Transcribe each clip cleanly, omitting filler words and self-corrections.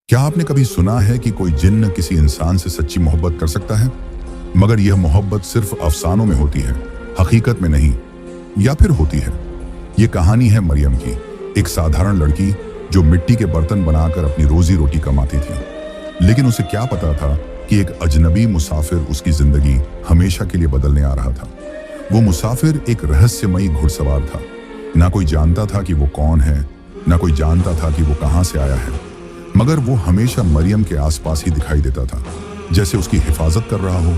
क्या आपने कभी सुना है कि कोई जिन्न किसी इंसान से सच्ची मोहब्बत कर सकता है, मगर यह मोहब्बत सिर्फ अफसानों में होती है, हकीकत में नहीं? या फिर होती है? ये कहानी है मरियम की, एक साधारण लड़की जो मिट्टी के बर्तन बनाकर अपनी रोजी रोटी कमाती थी। लेकिन उसे क्या पता था कि एक अजनबी मुसाफिर उसकी जिंदगी हमेशा के लिए बदलने आ रहा था। वो मुसाफिर एक रहस्यमयी घुड़सवार था। ना कोई जानता था कि वो कौन है, ना कोई जानता था कि वो कहां से आया है, मगर वो हमेशा मरियम के आसपास ही दिखाई देता था, जैसे उसकी हिफाजत कर रहा हो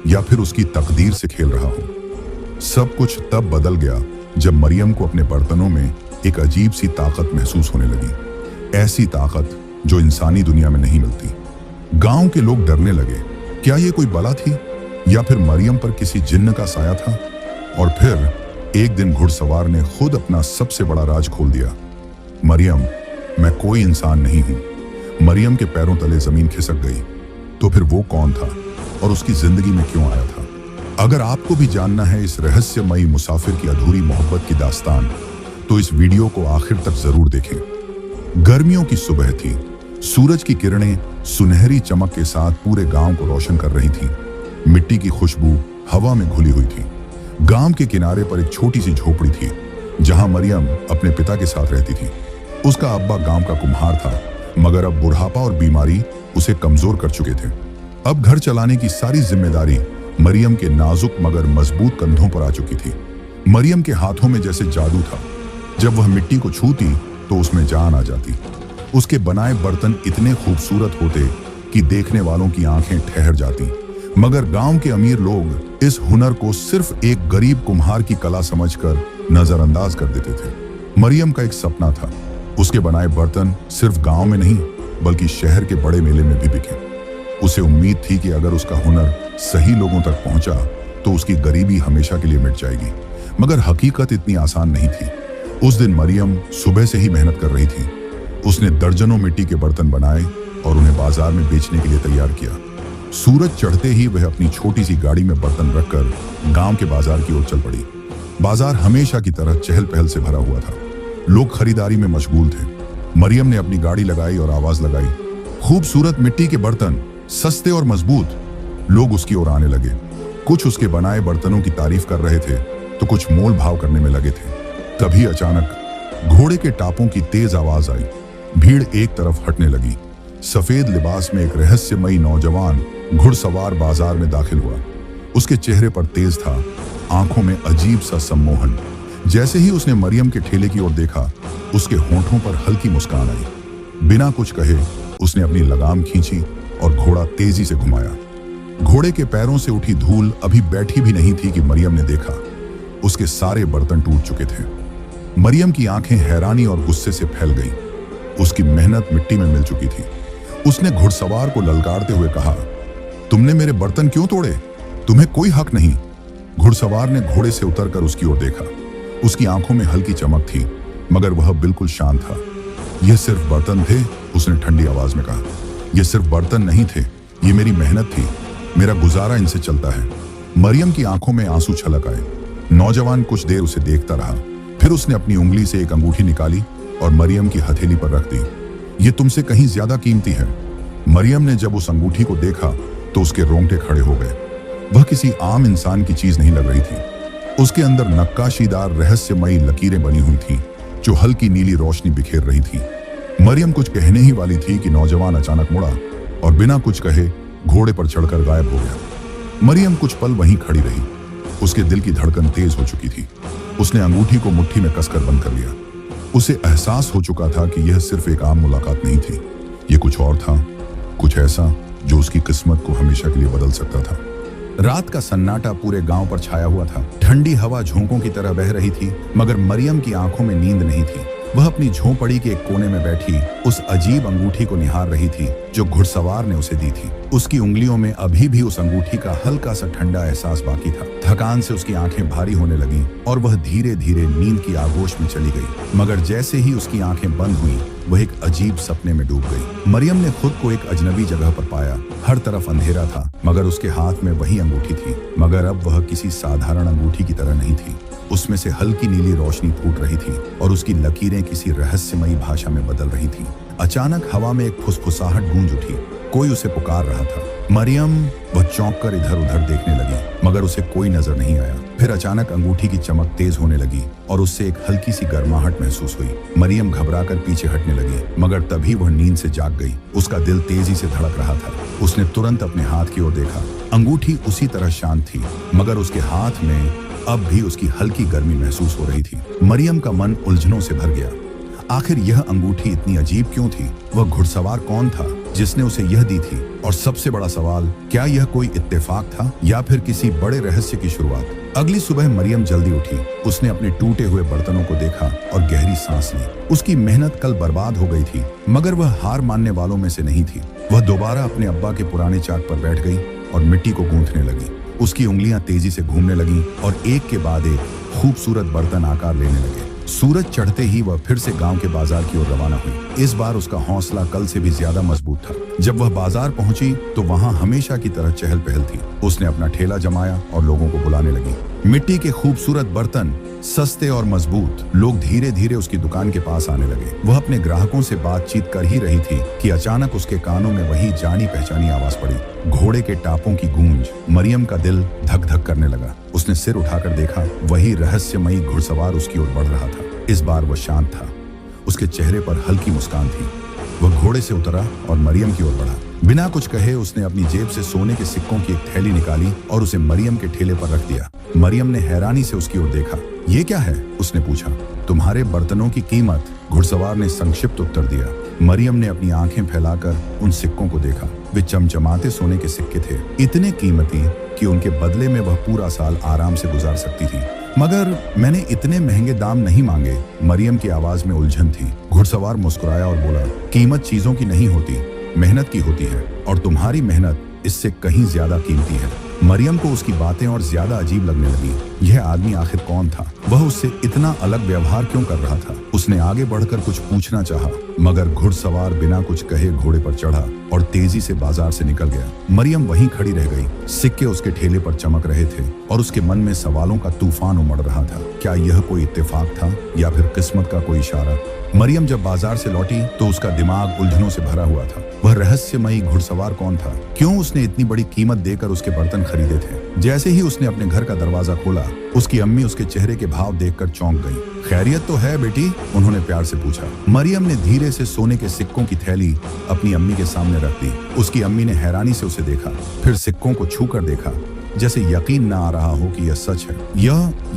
या फिर उसकी तकदीर से खेल रहा हो। सब कुछ तब बदल गया जब मरियम को अपने बर्तनों में एक अजीब सी ताकत महसूस होने लगी। ऐसी ताकत जो इंसानी दुनिया में नहीं मिलती। गांव के लोग डरने लगे। क्या ये कोई बला थी या फिर मरियम पर किसी जिन्न का साया था? और फिर एक दिन घुड़सवार ने खुद अपना सबसे बड़ा राज खोल दिया। मरियम, मैं कोई इंसान नहीं हूं। मरियम के पैरों तले जमीन खिसक गई। तो फिर वो कौन था और उसकी जिंदगी में क्यों आया था? अगर आपको भी जानना है इस रहस्यमयी मुसाफिर की अधूरी मोहब्बत की दास्तान, तो इस वीडियो को आखिर तक जरूर देखें। गर्मियों की सुबह थी। सूरज की किरणें सुनहरी चमक के साथ पूरे गांव को रोशन कर रही थीं। मिट्टी की खुशबू हवा में घुली हुई थी। गांव के किनारे पर एक छोटी सी झोपड़ी थी, जहां मरियम अपने पिता के साथ रहती थी। उसका अब्बा गांव का कुम्हार था, मगर अब बुढ़ापा और बीमारी उसे कमजोर कर चुके थे। अब घर चलाने की सारी जिम्मेदारी मरियम के नाजुक मगर मजबूत कंधों पर आ चुकी थी। मरियम के हाथों में जैसे जादू था। जब वह मिट्टी को छूती तो उसमें जान आ जाती। उसके बनाए बर्तन इतने खूबसूरत होते कि देखने वालों की आंखें ठहर जाती। मगर गांव के अमीर लोग इस हुनर को सिर्फ एक गरीब कुम्हार की कला समझकर नजरअंदाज कर देते थे। मरियम का एक सपना था। उसके बनाए बर्तन सिर्फ गांव में नहीं, बल्कि शहर के बड़े मेले में भी बिके। उसे उम्मीद थी कि अगर उसका हुनर सही लोगों तक पहुंचा तो उसकी गरीबी हमेशा के लिए मिट जाएगी। मगर हकीकत इतनी आसान नहीं थी। उस दिन मरियम सुबह से ही मेहनत कर रही थी। उसने दर्जनों मिट्टी के बर्तन बनाए और उन्हें बाजार में बेचने के लिए तैयार किया। सूरज चढ़ते ही वह अपनी छोटी सी गाड़ी में बर्तन रखकर गांव के बाजार की ओर चल पड़ी। बाजार हमेशा की तरह चहल पहल से भरा हुआ था। लोग खरीदारी में मशगूल थे। मरियम ने अपनी गाड़ी लगाई और आवाज लगाई, खूबसूरत मिट्टी के बर्तन, सस्ते और मजबूत। लोग उसकी ओर आने लगे। कुछ उसके बनाए बर्तनों की तारीफ कर रहे थे तो कुछ मोल भाव करने में लगे थे। तभी अचानक घोड़े के टापों की तेज आवाज आई। भीड़ एक तरफ हटने लगी। सफेद लिबास में एक रहस्यमयी नौजवान घुड़सवार बाजार में दाखिल हुआ। उसके चेहरे पर तेज था, आंखों में अजीब सा सम्मोहन। जैसे ही उसने मरियम के ठेले की ओर देखा, उसके होंठों पर हल्की मुस्कान आई। बिना कुछ कहे उसने अपनी लगाम खींची और घोड़ा तेजी से घुमाया। घोड़े के पैरों से उठी धूल अभी बैठी भी नहीं थी कि मरियम ने देखा, उसके सारे बर्तन टूट चुके थे। मरियम की आंखें हैरानी और गुस्से से फैल गईं। उसकी मेहनत मिट्टी में मिल चुकी थी। उसने घुड़सवार को ललकारते हुए कहा, तुमने मेरे बर्तन क्यों तोड़े? तुम्हें कोई हक नहीं। घुड़सवार ने घोड़े से उतरकर उसकी ओर देखा। उसकी आंखों में हल्की चमक थी, मगर वह बिल्कुल शांत था। यह सिर्फ बर्तन थे, उसने ठंडी आवाज में कहा। यह सिर्फ बर्तन नहीं थे, ये मेरी मेहनत थी। मेरा गुजारा इनसे चलता है। मरियम की आंखों में आंसू छलक आए। नौजवान कुछ देर उसे देखता रहा। फिर उसने अपनी उंगली से एक अंगूठी निकाली और मरियम की हथेली पर रख दी। ये तुमसे कहीं ज्यादा कीमती है। मरियम ने जब उस अंगूठी को देखा तो उसके रोंगटे खड़े हो गए। वह किसी आम इंसान की चीज नहीं लग रही थी। उसके अंदर नक्काशीदार रहस्यमयी लकीरें बनी हुई थीं, जो हल्की नीली रोशनी बिखेर रही थी। मरियम कुछ कहने ही वाली थी कि नौजवान अचानक मुड़ा और बिना कुछ कहे घोड़े पर चढ़कर गायब हो गया। मरियम कुछ पल वहीं खड़ी रही। उसके दिल की धड़कन तेज हो चुकी थी। उसने अंगूठी को मुट्ठी में कसकर बंद कर लिया। उसे एहसास हो चुका था कि यह सिर्फ एक आम मुलाकात नहीं थी। यह कुछ और था, कुछ ऐसा जो उसकी किस्मत को हमेशा के लिए बदल सकता था। रात का सन्नाटा पूरे गांव पर छाया हुआ था। ठंडी हवा झोंकों की तरह बह रही थी, मगर मरियम की आंखों में नींद नहीं थी। वह अपनी झोंपड़ी के एक कोने में बैठी उस अजीब अंगूठी को निहार रही थी जो घुड़सवार ने उसे दी थी। उसकी उंगलियों में अभी भी उस अंगूठी का हल्का सा ठंडा एहसास बाकी था। थकान से उसकी आंखें भारी होने लगीं और वह धीरे धीरे नींद की आगोश में चली गई। मगर जैसे ही उसकी आंखें बंद हुई, वह एक अजीब सपने में डूब गई। मरियम ने खुद को एक अजनबी जगह पर पाया। हर तरफ अंधेरा था, मगर उसके हाथ में वही अंगूठी थी। मगर अब वह किसी साधारण अंगूठी की तरह नहीं थी। उसमें से हल्की नीली रोशनी फूट रही थी और उसकी लकीरें किसी रहस्यमयी भाषा में बदल रही थीं। अचानक हवा में एक फुसफुसाहट गूंज उठी। कोई उसे पुकार रहा था। मरियम वह चौंक कर इधर उधर देखने लगी, मगर उसे कोई नजर नहीं आया। फिर अचानक अंगूठी की चमक तेज होने लगी और उससे एक हल्की सी गर्माहट महसूस हुई। मरियम घबराकर पीछे हटने लगी, मगर तभी वह नींद से जाग गई। उसका दिल तेजी से धड़क रहा था। उसने तुरंत अपने हाथ की ओर देखा। अंगूठी उसी तरह शांत थी, मगर उसके हाथ में अब भी उसकी हल्की गर्मी महसूस हो रही थी। मरियम का मन उलझनों से भर गया। आखिर यह अंगूठी इतनी अजीब क्यों थी? वह घुड़सवार कौन था जिसने उसे यह दी थी? और सबसे बड़ा सवाल, क्या यह कोई इत्तेफाक था या फिर किसी बड़े रहस्य की शुरुआत? अगली सुबह मरियम जल्दी उठी। उसने अपने टूटे हुए बर्तनों को देखा और गहरी सांस ली। उसकी मेहनत कल बर्बाद हो गई थी, मगर वह हार मानने वालों में से नहीं थी। वह दोबारा अपने अब्बा के पुराने चाक पर बैठ गई और मिट्टी को गूंथने लगी। उसकी उंगलियां तेजी से घूमने लगीं और एक के बाद एक खूबसूरत बर्तन आकार लेने लगे। सूरज चढ़ते ही वह फिर से गांव के बाजार की ओर रवाना हुई। इस बार उसका हौसला कल से भी ज्यादा मजबूत था। जब वह बाजार पहुंची तो वहां हमेशा की तरह चहल पहल थी। उसने अपना ठेला जमाया और लोगों को बुलाने लगी। मिट्टी के खूबसूरत बर्तन, सस्ते और मजबूत। लोग धीरे धीरे उसकी दुकान के पास आने लगे। वह अपने ग्राहकों से बातचीत कर ही रही थी कि अचानक उसके कानों में वही जानी पहचानी आवाज पड़ी, घोड़े के टापों की गूंज। मरियम का दिल धक धक करने लगा। उसने सिर उठाकर देखा, वही रहस्यमयी घुड़सवार उसकी ओर बढ़ रहा था। इस बार वह शांत था। उसके चेहरे पर हल्की मुस्कान थी। वह घोड़े से उतरा और मरियम की ओर बढ़ा। बिना कुछ कहे उसने अपनी जेब से सोने के सिक्कों की एक थैली निकाली और उसे मरियम के ठेले पर रख दिया। मरियम ने हैरानी से उसकी ओर देखा। ये क्या है? उसने पूछा। तुम्हारे बर्तनों की कीमत, घुड़सवार ने संक्षिप्त उत्तर दिया। मरियम ने अपनी आंखें फैलाकर उन सिक्कों को देखा। वे चमचमाते सोने के सिक्के थे, इतने कीमती कि उनके बदले में वह पूरा साल आराम से गुजार सकती थी। मगर मैंने इतने महंगे दाम नहीं मांगे। मरियम की आवाज में उलझन थी। घुड़सवार मुस्कुराया और बोला, कीमत चीजों की नहीं होती, मेहनत की होती है, और तुम्हारी मेहनत इससे कहीं ज्यादा कीमती है। मरियम को उसकी बातें और ज्यादा अजीब लगने लगी। यह आदमी आखिर कौन था? वह उससे इतना अलग व्यवहार क्यों कर रहा था? उसने आगे बढ़कर कुछ पूछना चाहा, मगर घुड़सवार बिना कुछ कहे घोड़े पर चढ़ा और तेजी से बाजार से निकल गया। मरियम वहीं खड़ी रह गई। सिक्के उसके ठेले पर चमक रहे थे और उसके मन में सवालों का तूफान उमड़ रहा था। क्या यह कोई इत्तेफाक था या फिर किस्मत का कोई इशारा? मरियम जब बाजार से लौटी तो उसका दिमाग उलझनों से भरा हुआ था। वह रहस्यमयी घुड़सवार कौन था? क्यों उसने इतनी बड़ी कीमत देकर उसके बर्तन खरीदे थे? जैसे ही उसने अपने घर का दरवाजा खोला, उसकी अम्मी उसके चेहरे के भाव देखकर चौंक गई। खैरियत तो है बेटी? उन्होंने प्यार से पूछा। मरियम ने धीरे से सोने के सिक्कों की थैली अपनी अम्मी के सामने रख दी। उसकी अम्मी ने हैरानी से उसे देखा, फिर सिक्कों को छूकर देखा, जैसे यकीन न आ रहा हो कि यह सच है।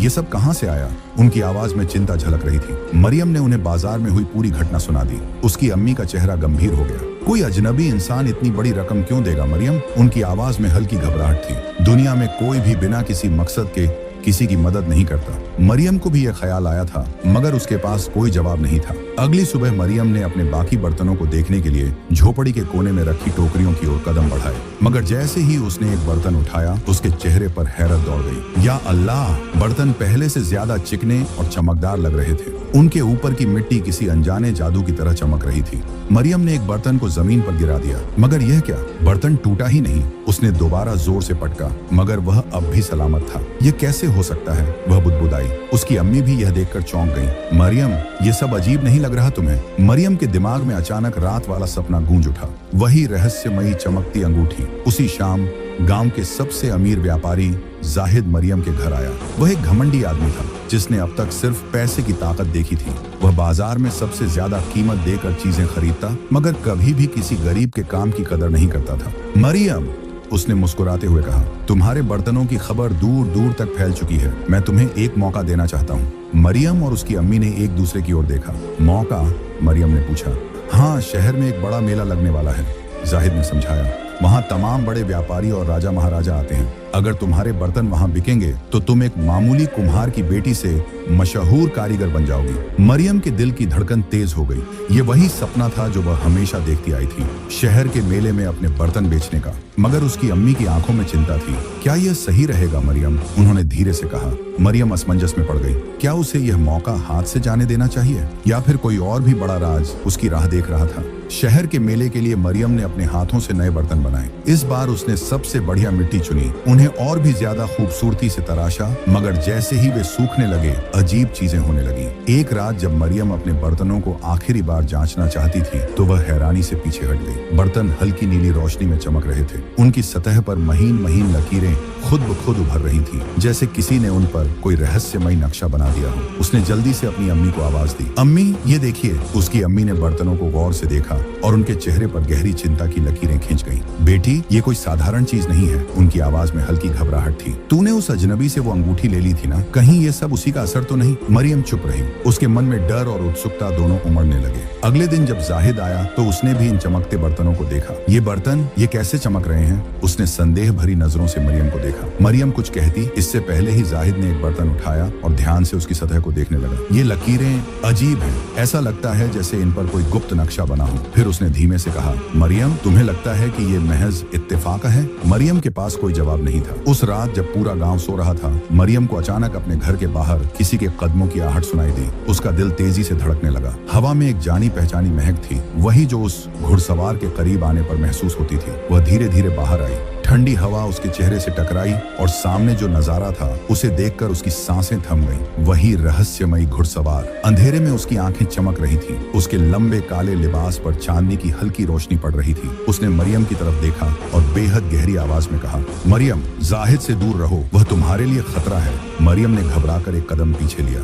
ये सब कहां से आया? उनकी आवाज में चिंता झलक रही थी। मरियम ने उन्हें बाजार में हुई पूरी घटना सुना दी। उसकी अम्मी का चेहरा गंभीर हो गया। कोई अजनबी इंसान इतनी बड़ी रकम क्यों देगा मरियम? उनकी आवाज में हल्की घबराहट थी। दुनिया में कोई भी बिना किसी मकसद के किसी की मदद नहीं करता। मरियम को भी यह ख्याल आया था, मगर उसके पास कोई जवाब नहीं था। अगली सुबह मरियम ने अपने बाकी बर्तनों को देखने के लिए झोपड़ी के कोने में रखी टोकरियों की ओर कदम बढ़ाए, मगर जैसे ही उसने एक बर्तन उठाया, उसके चेहरे पर हैरत दौड़ गई। या अल्लाह! बर्तन पहले से ज्यादा चिकने और चमकदार लग रहे थे। उनके ऊपर की मिट्टी किसी अनजाने जादू की तरह चमक रही थी। मरियम ने एक बर्तन को जमीन पर गिरा दिया, मगर यह क्या? बर्तन टूटा ही नहीं। उसने दोबारा जोर से पटका, मगर वह अब भी सलामत था। यह कैसे हो सकता है? वह बुदबुदाई। उसकी अम्मी भी यह देखकर चौंक गई। मरियम, ये सब अजीब नहीं लग रहा तुम्हें? मरियम के दिमाग में अचानक रात वाला सपना गूंज उठा। वही रहस्यमयी चमकती अंगूठी। उसी शाम गांव के सबसे अमीर व्यापारी जाहिद मरियम के घर आया। वह एक घमंडी आदमी था जिसने अब तक सिर्फ पैसे की ताकत देखी थी। वह बाजार में सबसे ज्यादा कीमत देकर चीजें खरीदता, मगर कभी भी किसी गरीब के काम की कदर नहीं करता था। मरियम, उसने मुस्कुराते हुए कहा, तुम्हारे बर्तनों की खबर दूर दूर तक फैल चुकी है। मैं तुम्हें एक मौका देना चाहता हूँ। मरियम और उसकी अम्मी ने एक दूसरे की ओर देखा। मौका? मरियम ने पूछा। हाँ, शहर में एक बड़ा मेला लगने वाला है, जाहिद ने समझाया। वहाँ तमाम बड़े व्यापारी और राजा महाराजा आते हैं। अगर तुम्हारे बर्तन वहाँ बिकेंगे तो तुम एक मामूली कुम्हार की बेटी से मशहूर कारीगर बन जाओगी। मरियम के दिल की धड़कन तेज हो गई। ये वही सपना था जो वह हमेशा देखती आई थी, शहर के मेले में अपने बर्तन बेचने का। मगर उसकी अम्मी की आंखों में चिंता थी। क्या यह सही रहेगा मरियम? उन्होंने धीरे से कहा। मरियम असमंजस में पड़ गई। क्या उसे यह मौका हाथ से जाने देना चाहिए या फिर कोई और भी बड़ा राज उसकी राह देख रहा था? शहर के मेले के लिए मरियम ने अपने हाथों से नए बर्तन बनाए। इस बार उसने सबसे बढ़िया मिट्टी चुनी, उन्हें और भी ज्यादा खूबसूरती से तराशा, मगर जैसे ही वे सूखने लगे अजीब चीजें होने लगी। एक रात जब मरियम अपने बर्तनों को आखिरी बार जांचना चाहती थी तो वह हैरानी से पीछे हट गई। बर्तन हल्की नीली रोशनी में चमक रहे थे। उनकी सतह पर महीन महीन लकीरें खुद ब खुद उभर रही थी, जैसे किसी ने उन पर कोई रहस्यमय नक्शा बना दिया हो। उसने जल्दी से अपनी अम्मी को आवाज दी, अम्मी ये देखिए। उसकी अम्मी ने बर्तनों को गौर से देखा और उनके चेहरे पर गहरी चिंता की लकीरें खींच गईं। बेटी, ये कोई साधारण चीज नहीं है। उनकी आवाज में हल्की घबराहट थी। तूने उस अजनबी से वो अंगूठी ले ली थी ना, कहीं ये सब उसी का असर तो नहीं? मरियम चुप रही। उसके मन में डर और उत्सुकता दोनों उमड़ने लगे। अगले दिन जब जाहिद आया तो उसने भी इन चमकते बर्तनों को देखा। ये बर्तन ये कैसे चमक रहे हैं? उसने संदेह भरी नजरों से मरियम को देखा। मरियम कुछ कहती इससे पहले ही जाहिद ने एक बर्तन उठाया और ध्यान से उसकी सतह को देखने लगा। ये लकीरें अजीब हैं, ऐसा लगता है जैसे इन पर कोई गुप्त नक्शा बना हो। फिर उसने धीमे से कहा, मरियम तुम्हें लगता है कि ये महज इत्तेफाक है? मरियम के पास कोई जवाब नहीं था। उस रात जब पूरा गांव सो रहा था, मरियम को अचानक अपने घर के बाहर किसी के कदमों की आहट सुनाई दी। उसका दिल तेजी से धड़कने लगा। हवा में एक जानी पहचानी महक थी, वही जो उस घुड़सवार के करीब आने पर महसूस होती थी। वह धीरे धीरे बाहर आई। ठंडी हवा उसके चेहरे से टकराई और सामने जो नजारा था उसे देखकर उसकी सांसें थम गईं। वही रहस्यमयी घुड़सवार। अंधेरे में उसकी आंखें चमक रही थीं। उसके लंबे काले लिबास पर चांदनी की हल्की रोशनी पड़ रही थी। उसने मरियम की तरफ देखा और बेहद गहरी आवाज में कहा, मरियम जाहिद से दूर रहो, वह तुम्हारे लिए खतरा है। मरियम ने घबराकर एक कदम पीछे लिया।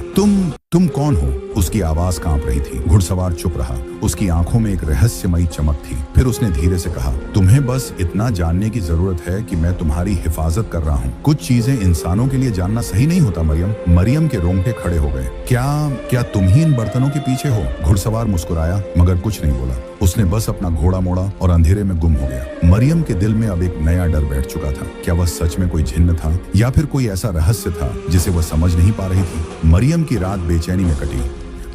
तुम कौन हो? उसकी आवाज कांप रही थी। घुड़सवार चुप रहा। उसकी आंखों में एक रहस्यमयी चमक थी। फिर उसने धीरे से कहा, तुम्हें बस इतना जानने की जरूरत है कि मैं तुम्हारी हिफाजत कर रहा हूँ। कुछ चीजें इंसानों के लिए जानना सही नहीं होता मरियम। मरियम के रोंगटे खड़े हो गए। क्या तुम ही इन बर्तनों के पीछे हो? घुड़सवार मुस्कुराया मगर कुछ नहीं बोला। उसने बस अपना घोड़ा मोड़ा और अंधेरे में गुम हो गया। मरियम के दिल में अब एक नया डर बैठ चुका था। क्या वह सच में कोई जिन्न था या फिर कोई ऐसा रहस्य था जिसे वह समझ नहीं पा रही थी? मरियम की रात बेचैनी में कटी।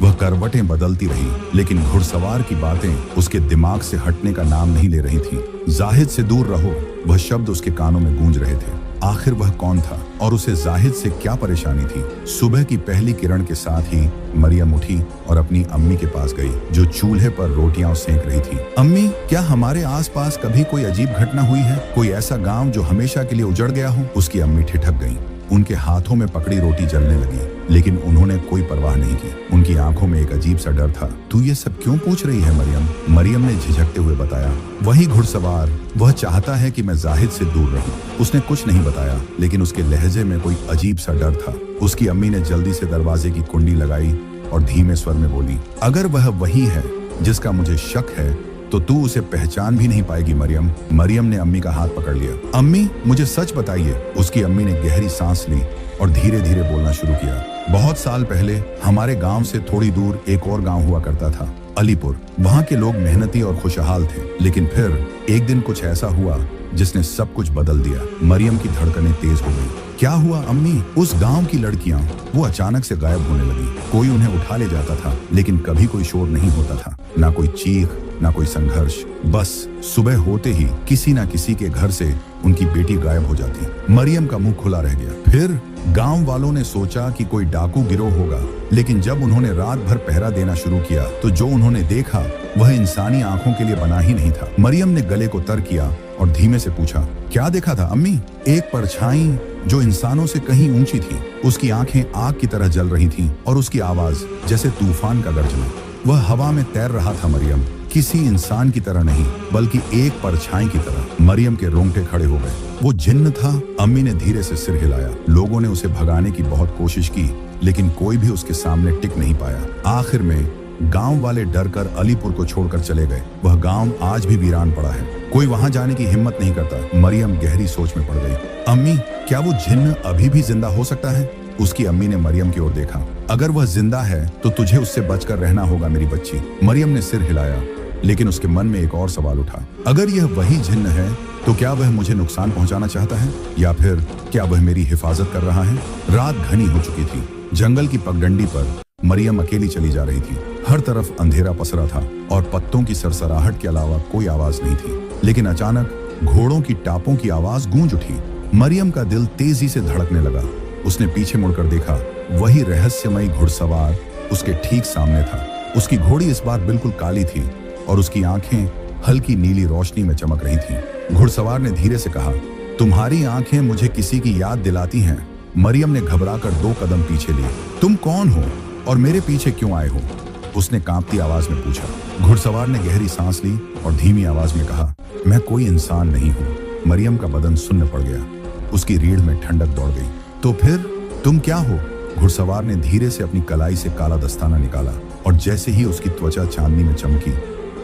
वह करवटें बदलती रही, लेकिन घुड़सवार की बातें उसके दिमाग से हटने का नाम नहीं ले रही थी। जाहिद से दूर रहो, वह शब्द उसके कानों में गूंज रहे थे। आखिर वह कौन था और उसे जाहिद से क्या परेशानी थी? सुबह की पहली किरण के साथ ही मरियम उठी और अपनी अम्मी के पास गई, जो चूल्हे पर रोटियां सेंक रही थी। अम्मी, क्या हमारे आसपास कभी कोई अजीब घटना हुई है? कोई ऐसा गांव जो हमेशा के लिए उजड़ गया हो? उसकी अम्मी ठिठक गई। उनके हाथों में पकड़ी रोटी जलने लगी, लेकिन उन्होंने कोई परवाह नहीं की। उनकी आंखों में एक अजीब सा डर था। तू ये सब क्यों पूछ रही है मरियम? मरियम ने झिझकते हुए बताया, वही घुड़सवार, वह चाहता है कि मैं जाहिद से दूर रहूं। उसने कुछ नहीं बताया, लेकिन उसके लहजे में कोई अजीब सा डर था। उसकी अम्मी ने जल्दी से दरवाजे की कुंडी लगाई और धीमे स्वर में बोली, अगर वह वही है जिसका मुझे शक है तो तू उसे पहचान भी नहीं पाएगी मरियम। मरियम ने अम्मी का हाथ पकड़ लिया। अम्मी, मुझे सच बताइए। उसकी अम्मी ने गहरी सांस ली और धीरे धीरे बोलना शुरू किया। बहुत साल पहले हमारे गांव से थोड़ी दूर एक और गांव हुआ करता था, अलीपुर। वहां के लोग मेहनती और खुशहाल थे, लेकिन फिर एक दिन कुछ ऐसा हुआ जिसने सब कुछ बदल दिया। मरियम की धड़कनें तेज हो गई। क्या हुआ अम्मी? उस गांव की लड़कियां वो अचानक से गायब होने लगी। कोई उन्हें उठा ले जाता था, लेकिन कभी कोई शोर नहीं होता था, ना कोई चीख, ना कोई संघर्ष। बस सुबह होते ही किसी ना किसी के घर से उनकी बेटी गायब हो जाती। मरियम का मुंह खुला रह गया। फिर गांव वालों ने सोचा कि कोई डाकू गिरोह होगा, लेकिन जब उन्होंने रात भर पहरा देना शुरू किया तो जो उन्होंने देखा वह इंसानी आंखों के लिए बना ही नहीं था। मरियम ने गले को तर किया और धीमे से पूछा, क्या देखा था अम्मी? एक परछाई जो इंसानों से कहीं ऊंची थी। उसकी आंखें आग की तरह जल रही थीं और उसकी आवाज जैसे तूफान का गर्जना। वह हवा में तैर रहा था मरियम, किसी इंसान की तरह नहीं, बल्कि एक परछाई की तरह। मरियम के रोंगटे खड़े हो गए। वो जिन्न था? अम्मी ने धीरे से सिर हिलाया। लोगों ने उसे भगाने की बहुत कोशिश की, लेकिन कोई भी उसके सामने टिक नहीं पाया। आखिर में गांव वाले डरकर अलीपुर को छोड़कर चले गए। वह गांव आज भी वीरान पड़ा है, कोई वहां जाने की हिम्मत नहीं करता। मरियम गहरी सोच में पड़ गई। अम्मी, क्या वो जिन्न अभी भी जिंदा हो सकता है? उसकी अम्मी ने मरियम की ओर देखा। अगर वह जिंदा है तो तुझे उससे बचकर रहना होगा मेरी बच्ची। मरियम ने सिर हिलाया, लेकिन उसके मन में एक और सवाल उठा। अगर यह वही जिन्न है तो क्या वह मुझे नुकसान पहुंचाना चाहता है, या फिर क्या वह मेरी हिफाजत कर रहा है? रात घनी हो चुकी थी। जंगल की पगडंडी पर मरियम अकेली चली जा रही थी। हर तरफ अंधेरा पसरा था और पत्तों की सरसराहट के अलावा कोई आवाज नहीं थी। लेकिन अचानक घोड़ों की टापों की आवाज गूंज उठी। मरियम का दिल तेजी से धड़कने लगा। उसने पीछे मुड़कर देखा। वही रहस्यमयी घुड़सवार उसके ठीक सामने था। उसकी घोड़ी इस बार बिल्कुल काली थी और उसकी आंखें हल्की नीली रोशनी में चमक रही थीं। घुड़सवार ने धीरे से कहा, तुम्हारी आंखें मुझे किसी की याद दिलाती हैं। मरियम ने घबराकर 2 कदम पीछे लिए। तुम कौन हो और मेरे पीछे क्यों आए हो? उसने कांपती आवाज में पूछा। घुड़सवार ने गहरी सांस ली और धीमी आवाज में कहा, मैं कोई इंसान नहीं हूँ। मरियम का बदन सुन्न पड़ गया। उसकी रीढ़ में ठंडक दौड़ गई। तो फिर तुम क्या हो? घुड़सवार ने धीरे से अपनी कलाई से काला दस्ताना निकाला और जैसे ही उसकी त्वचा चांदनी में चमकी,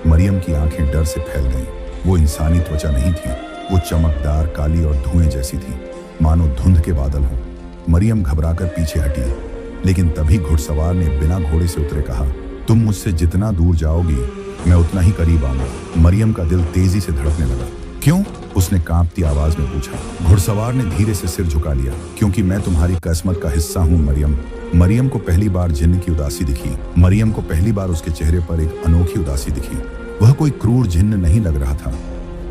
मरियम की आंखें डर से फैल गईं। वो इंसानी त्वचा नहीं थी, वो चमकदार, काली और धुएं जैसी थी, मानो धुंध के बादल हों। मरियम घबराकर पीछे हटी, लेकिन तभी घुड़सवार ने बिना घोड़े से उतरे कहा, तुम मुझसे जितना दूर जाओगी मैं उतना ही करीब आऊंगा। मरियम का दिल तेजी से धड़कने लगा। क्यों? उसने कांपती आवाज में पूछा। घुड़सवार ने धीरे से सिर झुका लिया। क्योंकि मैं तुम्हारी किस्मत का हिस्सा हूँ मरियम। मरियम को पहली बार जिन्न की उदासी दिखी। मरियम को पहली बार उसके चेहरे पर एक अनोखी उदासी दिखी। वह कोई क्रूर जिन्न नहीं लग रहा था,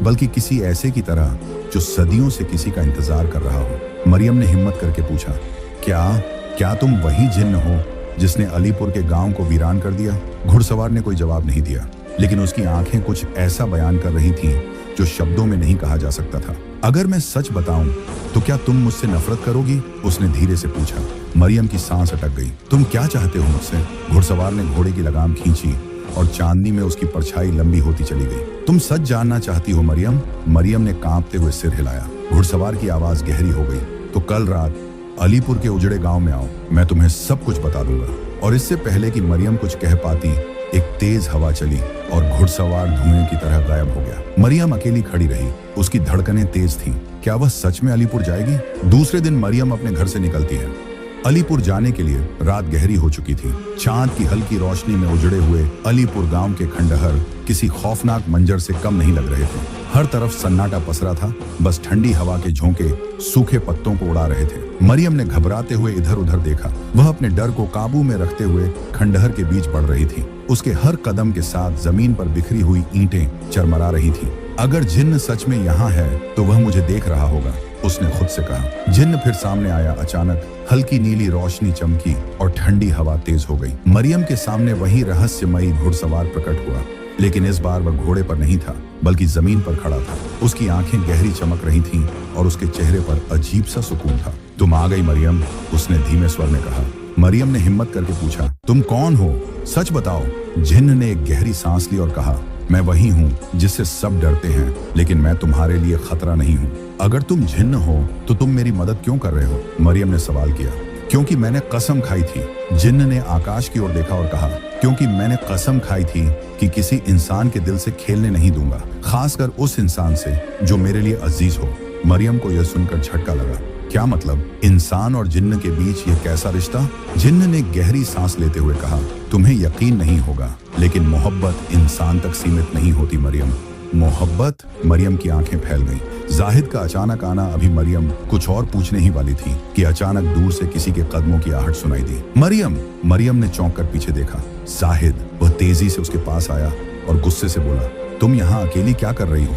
बल्कि किसी ऐसे की तरह जो सदियों से किसी का इंतजार कर रहा हो। मरियम ने हिम्मत करके पूछा, क्या तुम वही जिन्न हो जिसने अलीपुर के गांव को वीरान कर दिया? घुड़सवार ने कोई जवाब नहीं दिया, लेकिन उसकी आंखें कुछ ऐसा बयान कर रही थीं जो शब्दों में नहीं कहा जा सकता था। अगर मैं सच बताऊं तो क्या तुम मुझसे नफरत करोगी? उसने धीरे से पूछा। मरियम की सांस अटक गई। तुम क्या चाहते हो मुझसे? घुड़सवार ने घोड़े की लगाम खींची और चांदनी में उसकी परछाई लंबी होती चली गई। तुम सच जानना चाहती हो मरियम? मरियम ने कांपते हुए सिर हिलाया। घुड़सवार की आवाज गहरी हो गई। तो कल रात अलीपुर के उजड़े गांव में आओ, मैं तुम्हें सब कुछ बता दूंगा। और इससे पहले कि मरियम कुछ कह पाती, एक तेज हवा चली और घुड़सवार धुएं की तरह गायब हो गया। मरियम अकेली खड़ी रही। उसकी धड़कनें तेज थीं। क्या वह सच में अलीपुर जाएगी? दूसरे दिन मरियम अपने घर से निकलती है। अलीपुर जाने के लिए रात गहरी हो चुकी थी। चांद की हल्की रोशनी में उजड़े हुए अलीपुर गांव के खंडहर किसी खौफनाक मंजर से कम नहीं लग रहे थे। हर तरफ सन्नाटा पसरा था, बस ठंडी हवा के झोंके सूखे पत्तों को उड़ा रहे थे। मरियम ने घबराते हुए इधर उधर देखा। वह अपने डर को काबू में रखते हुए खंडहर के बीच बढ़ रही थी। उसके हर कदम के साथ जमीन पर बिखरी हुई ईंटें चरमरा रही थीं। अगर जिन्न सच में यहाँ है तो वह मुझे देख रहा होगा, उसने खुद से कहा। जिन्न फिर सामने आया। अचानक हल्की नीली रोशनी चमकी और ठंडी हवा तेज हो गई। मरियम के सामने वही रहस्यमयी घुड़सवार प्रकट हुआ, लेकिन इस बार वह घोड़े पर नहीं था, बल्कि जमीन पर खड़ा था। उसकी आंखें गहरी चमक रही थीं और उसके चेहरे पर अजीब सा सुकून था। तुम आ गई मरियम, उसने धीमे स्वर में कहा। मरियम ने हिम्मत करके पूछा, तुम कौन हो? सच बताओ। जिन्न ने एक गहरी सांस ली और कहा, मैं वही हूँ जिससे सब डरते हैं, लेकिन मैं तुम्हारे लिए खतरा नहीं हूँ। अगर तुम जिन्न हो तो तुम मेरी मदद क्यों कर रहे हो? मरियम ने सवाल किया। क्योंकि मैंने कसम खाई थी। जिन्न ने आकाश की ओर देखा और कहा, क्योंकि मैंने कसम खाई थी कि किसी इंसान के दिल से खेलने नहीं दूंगा, खासकर उस इंसान से जो मेरे लिए अजीज हो। मरियम को यह सुनकर झटका लगा। क्या मतलब? इंसान और जिन्न के बीच ये कैसा रिश्ता? जिन्न ने गहरी सांस लेते हुए कहा, तुम्हें यकीन नहीं होगा, लेकिन मोहब्बत इंसान तक सीमित नहीं होती मरियम। मोहब्बत? मरियम की आंखें फैल गईं। जाहिद का अचानक आना। अभी मरियम कुछ और पूछने ही वाली थी कि अचानक दूर से किसी के कदमों की आहट सुनाई दी। मरियम ने चौंक कर पीछे देखा। जाहिद। वह तेजी से उसके पास आया और गुस्से से बोला, तुम यहाँ अकेली क्या कर रही हो?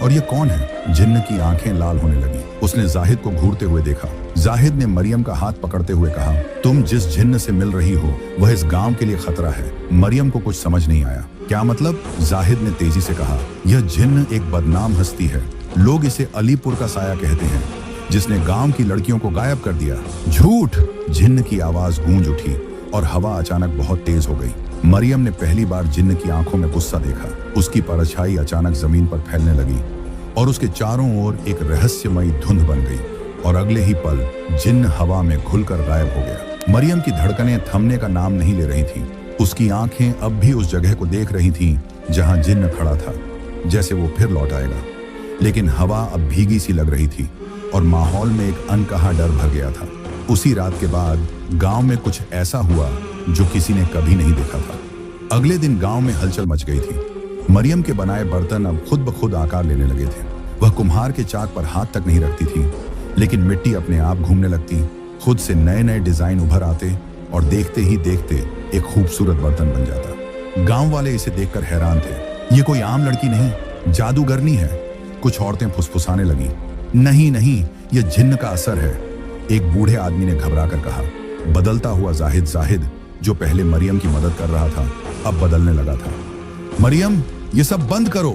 और ये कौन है? जिन्न की आंखें लाल होने लगी। उसने जाहिद को घूरते हुए देखा। जाहिद ने मरियम का हाथ पकड़ते हुए कहा, तुम जिस जिन्न से मिल रही हो वह इस गांव के लिए खतरा है। मरियम को कुछ समझ नहीं आया। क्या मतलब? जाहिद ने तेजी से कहा, यह जिन्न एक बदनाम हस्ती है। लोग इसे अलीपुर का साया कहते हैं, जिसने गांव की लड़कियों को गायब कर दिया। झूठ! जिन्न की आवाज गूंज उठी और हवा अचानक बहुत तेज हो गई। मरियम ने पहली बार जिन्न की आंखों में गुस्सा देखा। उसकी परछाई अचानक जमीन पर फैलने लगी और उसके चारों ओर एक रहस्यमयी धुंध बन गई और अगले ही पल जिन्न हवा में घुलकर गायब हो गया। मरियम की धड़कनें थमने का नाम नहीं ले रही थीं। उसकी आंखें अब भी उस जगह को देख रही थीं जहां जिन्न खड़ा था, जैसे वो फिर लौट आएगा। लेकिन हवा अब भीगी सी लग रही थी और माहौल में एक अनकहा डर भर गया था। उसी रात के बाद गांव में कुछ ऐसा हुआ जो किसी ने कभी नहीं देखा था। अगले दिन गांव में हलचल मच गई थी। मरियम के बनाए बर्तन अब खुद ब खुद आकार लेने लगे थे। वह कुम्हार के चाक पर हाथ तक नहीं रखती थी, लेकिन मिट्टी अपने आप घूमने लगती। खुद से नए नए डिजाइन उभर आते और देखते ही देखते एक खूबसूरत बर्तन बन जाता। गांव वाले इसे देखकर हैरान थे। ये कोई आम लड़की नहीं, जादूगरनी है। कुछ औरतें फुसफुसाने लगीं, नहीं, यह जिन्न का असर है। एक बूढ़े आदमी ने घबरा कर कहा। बदलता हुआ जाहिद जो पहले मरियम की मदद कर रहा था, अब बदलने लगा था। मरियम, ये सब बंद करो!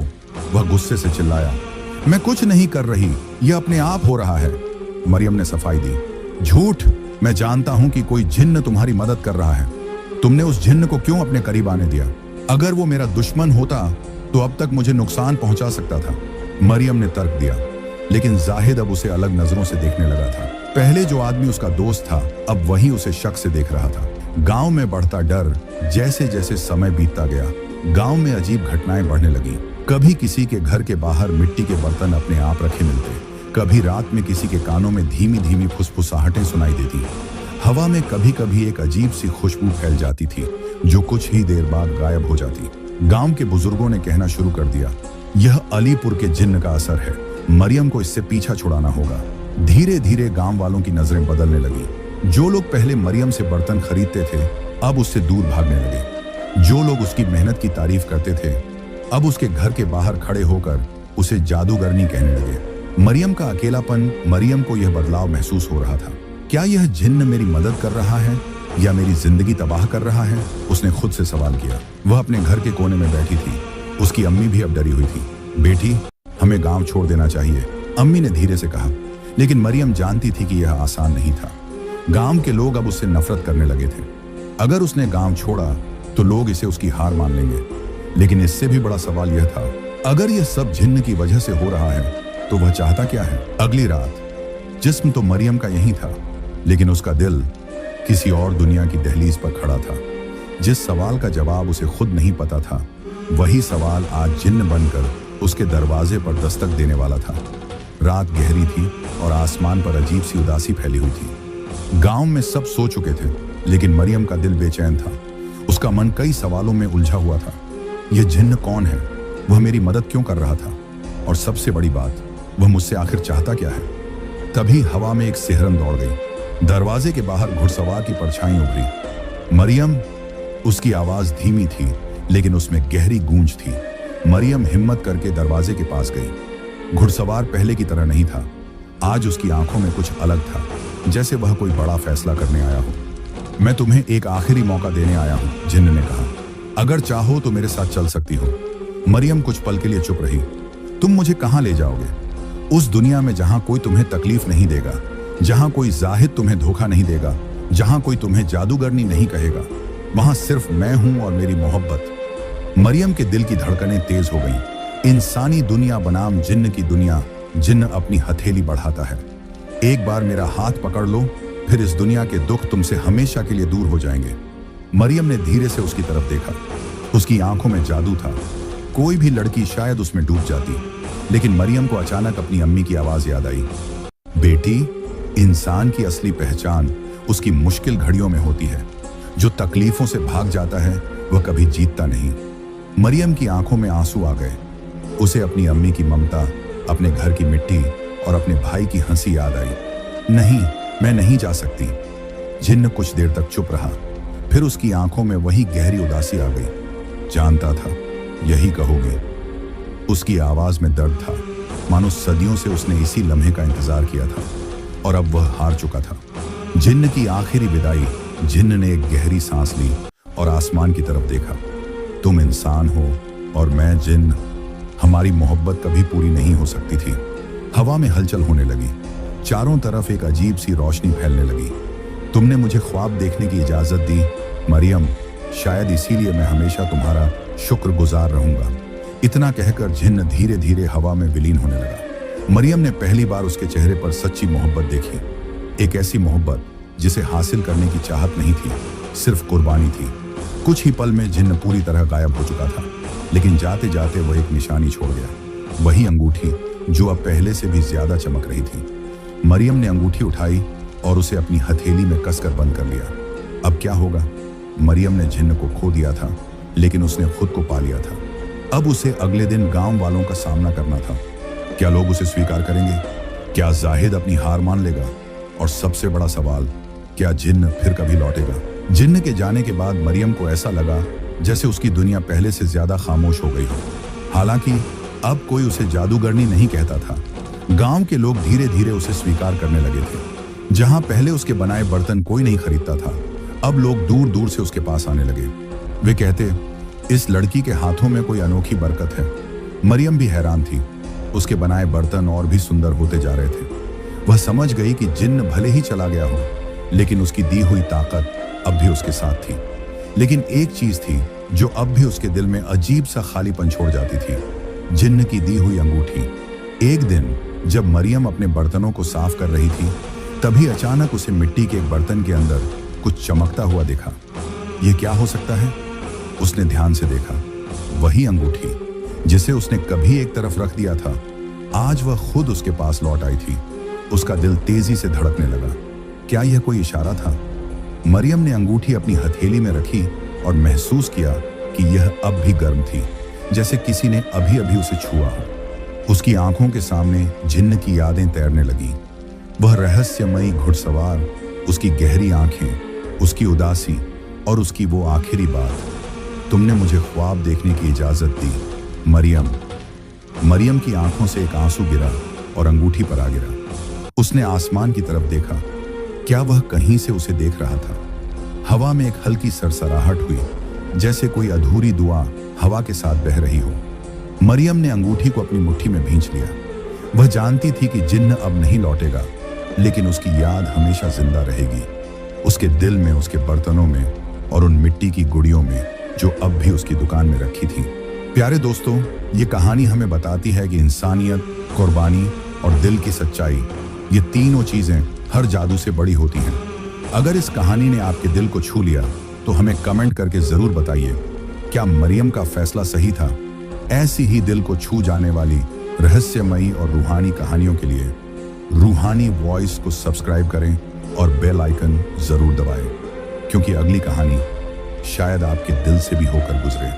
वह गुस्से से चिल्लाया। मैं कुछ नहीं कर रही, यह अपने आप हो रहा है। मरियम ने सफाई दी, झूठ। मैं जानता हूं कि कोई जिन्न तुम्हारी मदद कर रहा है। तुमने उस जिन्न को क्यों अपने करीब आने दिया? अगर वो मेरा दुश्मन होता तो अब तक मुझे नुकसान पहुंचा सकता था। मरियम ने तर्क दिया, लेकिन जाहिद अब उसे अलग नजरों से देखने लगा था। पहले जो आदमी उसका दोस्त था, अब वही उसे शक से देख रहा था। गांव में बढ़ता डर जैसे जैसे समय बीतता गया, गांव में अजीब घटनाएं बढ़ने लगी। कभी किसी के घर के बाहर मिट्टी के बर्तन अपने आप रखे मिलते, कभी रात में किसी के कानों में धीमी धीमी फुसफुसाहटें सुनाई देती। हवा में कभी कभी एक अजीब सी खुशबू फैल जाती थी जो कुछ ही देर बाद गायब हो जाती। गांव के बुजुर्गों ने कहना शुरू कर दिया, यह अलीपुर के जिन्न का असर है, मरियम को इससे पीछा छुड़ाना होगा। धीरे धीरे गांव वालों की नजरें बदलने लगी। जो लोग पहले मरियम से बर्तन खरीदते थे अब उससे दूर भागने लगे। जो लोग उसकी मेहनत की तारीफ करते थे अब उसके घर के बाहर खड़े होकर उसे जादूगरनी कहने लगे। मरियम का अकेलापन, मरियम को यह बदलाव महसूस हो रहा था। क्या यह जिन्न मेरी मदद कर रहा है या मेरी जिंदगी तबाह कर रहा है? उसने खुद से सवाल किया। वह अपने घर के कोने में बैठी थी। उसकी अम्मी भी अब डरी हुई थी। बेटी, हमें गांव छोड़ देना चाहिए, अम्मी ने धीरे से कहा। लेकिन मरियम जानती थी कि यह आसान नहीं था। गांव के लोग अब उससे नफरत करने लगे थे। अगर उसने गांव छोड़ा तो लोग इसे उसकी हार मान लेंगे। लेकिन इससे भी बड़ा सवाल यह था, अगर यह सब जिन्न की वजह से हो रहा है तो वह चाहता क्या है? अगली रात जिस्म तो मरियम का यही था, लेकिन उसका दिल किसी और दुनिया की दहलीज पर खड़ा था। जिस सवाल का जवाब उसे खुद नहीं पता था, वही सवाल आज जिन्न बनकर उसके दरवाजे पर दस्तक देने वाला था। रात गहरी थी और आसमान पर अजीब सी उदासी फैली हुई थी। गांव में सब सो चुके थे, लेकिन मरियम का दिल बेचैन था। उसका मन कई सवालों में उलझा हुआ था। यह जिन्न कौन है? वह मेरी मदद क्यों कर रहा था? और सबसे बड़ी बात, वह मुझसे आखिर चाहता क्या है? तभी हवा में एक सिहरन दौड़ गई। दरवाजे के बाहर घुड़सवार की परछाई उभरी। मरियम, उसकी आवाज धीमी थी लेकिन उसमें गहरी गूंज थी। मरियम हिम्मत करके दरवाजे के पास गई। घुड़सवार पहले की तरह नहीं था। आज उसकी आंखों में कुछ अलग था, जैसे वह कोई बड़ा फैसला करने आया हो। मैं तुम्हें एक आखिरी मौका देने आया हूं, जिन्न ने कहा। अगर चाहो तो मेरे साथ चल सकती हो। मरियम कुछ पल के लिए चुप रही। तुम मुझे कहां ले जाओगे? उस दुनिया में जहां कोई तुम्हें तकलीफ नहीं देगा, जहां कोई जाहिद तुम्हें धोखा नहीं देगा, जहां कोई तुम्हें जादूगरनी नहीं कहेगा। वहां सिर्फ मैं हूं और मेरी मोहब्बत। मरियम के दिल की धड़कनें तेज हो गईं। इंसानी दुनिया बनाम जिन्न की दुनिया। जिन्न अपनी हथेली बढ़ाता है। एक बार मेरा हाथ पकड़ लो, फिर इस दुनिया के दुख तुमसे हमेशा के लिए दूर हो जाएंगे। मरियम ने धीरे से उसकी तरफ देखा। उसकी आंखों में जादू था। कोई भी लड़की शायद उसमें डूब जाती, लेकिन मरियम को अचानक अपनी अम्मी की आवाज याद आई। बेटी, इंसान की असली पहचान उसकी मुश्किल घड़ियों में होती है। जो तकलीफों से भाग जाता है वह कभी जीतता नहीं। मरियम की आंखों में आंसू आ गए। उसे अपनी अम्मी की ममता, अपने घर की मिट्टी और अपने भाई की हंसी याद आई। नहीं, मैं नहीं जा सकती। जिन्न कुछ देर तक चुप रहा, फिर उसकी आंखों में वही गहरी उदासी आ गई। जानता था यही कहोगे। उसकी आवाज में दर्द था, मानो सदियों से उसने इसी लम्हे का इंतजार किया था और अब वह हार चुका था। जिन्न की आखिरी विदाई। जिन्न ने एक गहरी सांस ली और आसमान की तरफ देखा। तुम इंसान हो और मैं जिन्न। हमारी मोहब्बत कभी पूरी नहीं हो सकती थी। हवा में हलचल होने लगी। चारों तरफ एक अजीब सी रोशनी फैलने लगी। तुमने मुझे ख्वाब देखने की इजाजत दी मरियम, शायद इसीलिए मैं हमेशा तुम्हारा शुक्रगुजार रहूंगा। इतना कहकर जिन्न धीरे धीरे हवा में विलीन होने लगा। मरियम ने पहली बार उसके चेहरे पर सच्ची मोहब्बत देखी। एक ऐसी मोहब्बत जिसे हासिल करने की चाहत नहीं थी, सिर्फ कुर्बानी थी। कुछ ही पल में जिन्न पूरी तरह गायब हो चुका था, लेकिन जाते जाते वह एक निशानी छोड़ गया। वही अंगूठी जो अब पहले से भी ज्यादा चमक रही थी। मरियम ने अंगूठी उठाई और उसे अपनी हथेली में कसकर बंद कर लिया। अब क्या होगा? मरियम ने जिन्न को खो दिया था, लेकिन उसने खुद को पा लिया था। अब उसे अगले दिन गांव वालों का सामना करना था। क्या लोग उसे स्वीकार करेंगे? क्या जाहिद अपनी हार मान लेगा? और सबसे बड़ा सवाल, क्या जिन्न फिर कभी लौटेगा? जिन्न के जाने के बाद मरियम को ऐसा लगा जैसे उसकी दुनिया पहले से ज्यादा खामोश हो गई हो। हालांकि अब कोई उसे जादूगरनी नहीं कहता था। गांव के लोग धीरे धीरे उसे स्वीकार करने लगे थे। जहां पहले उसके बनाए बर्तन कोई नहीं खरीदता था, अब लोग दूर दूर से उसके पास आने लगे। वे कहते, इस लड़की के हाथों में कोई अनोखी बरकत है। मरियम भी हैरान थी। उसके बनाए बर्तन और भी सुंदर होते जा रहे थे। वह समझ गई कि जिन्न भले ही चला गया हो, लेकिन उसकी दी हुई ताकत अब भी उसके साथ थी। लेकिन एक चीज थी जो अब भी उसके दिल में अजीब सा खालीपन छोड़ जाती थी, जिन्न की दी हुई अंगूठी। एक दिन जब मरियम अपने बर्तनों को साफ कर रही थी, तभी अचानक उसे मिट्टी के एक बर्तन के अंदर कुछ चमकता हुआ दिखा। यह क्या हो सकता है? उसने ध्यान से देखा। वही अंगूठी जिसे उसने कभी एक तरफ रख दिया था, आज वह खुद उसके पास लौट आई थी। उसका दिल तेजी से धड़कने लगा। क्या यह कोई इशारा था? मरियम ने अंगूठी अपनी हथेली में रखी और महसूस किया कि यह अब भी गर्म थी, जैसे किसी ने अभी अभी उसे छुआ हो। उसकी आंखों के सामने जिन्न की यादें तैरने लगी। वह रहस्यमयी घुड़सवार, उसकी गहरी आंखें, उसकी उदासी और उसकी वो आखिरी बात, तुमने मुझे ख्वाब देखने की इजाजत दी मरियम। मरियम की आंखों से एक आंसू गिरा और अंगूठी पर आ गिरा। उसने आसमान की तरफ देखा। क्या वह कहीं से उसे देख रहा था? हवा में एक हल्की सरसराहट हुई, जैसे कोई अधूरी दुआ हवा के साथ बह रही हो। मरियम ने अंगूठी को अपनी मुट्ठी में भींच लिया। वह जानती थी कि जिन्न अब नहीं लौटेगा, लेकिन उसकी याद हमेशा जिंदा रहेगी, उसके दिल में, उसके बर्तनों में और उन मिट्टी की गुड़ियों में जो अब भी उसकी दुकान में रखी थी। प्यारे दोस्तों, ये कहानी हमें बताती है कि इंसानियत, कुर्बानी और दिल की सच्चाई, ये तीनों चीजें हर जादू से बड़ी होती हैं। अगर इस कहानी ने आपके दिल को छू लिया तो हमें कमेंट करके जरूर बताइए, क्या मरियम का फैसला सही था? ऐसी ही दिल को छू जाने वाली रहस्यमयी और रूहानी कहानियों के लिए रूहानी वॉइस को सब्सक्राइब करें और बेल आइकन जरूर दबाएं, क्योंकि अगली कहानी शायद आपके दिल से भी होकर गुजरे।